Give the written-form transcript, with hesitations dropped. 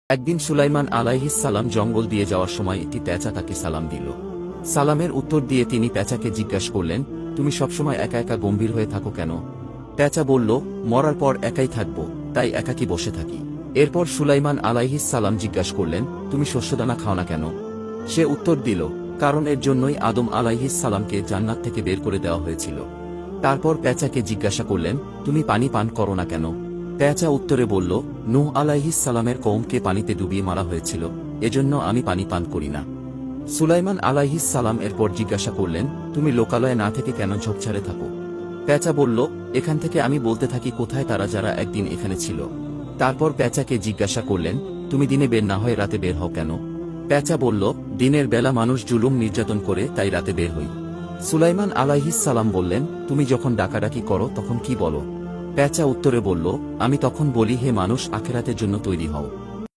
একদিন সুলাইমান আলাইহিস সালাম জঙ্গল দিয়ে যাওয়ার সময় একটি পেঁচা তাকে সালাম দিল। সালামের উত্তর দিয়ে তিনি পেঁচাকে জিজ্ঞাসা করলেন, তুমি সবসময় একা একা গম্ভীর হয়ে থাকো কেন? পেঁচা বলল, মরার পর একাই থাকব, তাই একাকী বসে থাকি। এরপর সুলাইমান আলাইহিস সালাম জিজ্ঞাসা করলেন, তুমি শস্যদানা খাও না কেন? সে উত্তর দিল, কারণ এর জন্যই আদম আলাইহিস সালামকে জান্নাত থেকে বের করে দেওয়া হয়েছিল। তারপর পেঁচাকে জিজ্ঞাসা করলেন, তুমি পানি পান করো না কেন? পেঁচা উত্তরে বলল, নূহ আলাইহিস সালামের কওমকে পানিতে ডুবিয়ে মারা হয়েছিল, এজন্য আমি পানি পান করি না। সুলাইমান আলাইহিস সালাম এরপর জিজ্ঞাসা করলেন, তুমি লোকালয়ে না থেকে কেন ঝোপঝাড়ে থাকো? পেঁচা বলল, এখান থেকে আমি বলতে থাকি কোথায় তারা যারা একদিন এখানে ছিল। তারপর পেঁচাকে জিজ্ঞাসা করলেন, তুমি দিনে বের না হয়ে রাতে বের হও কেন? পেঁচা বলল, দিনের বেলা মানুষ জুলুম নির্যাতন করে, তাই রাতে বের হই। সুলাইমান আলাইহিস সালাম বললেন, তুমি যখন ডাকাডাকি করো তখন কি বলো? পেঁচা উত্তরে বলল, আমি তখন বলি, হে মানুষ, আখিরাতের জন্য তৈরি হও।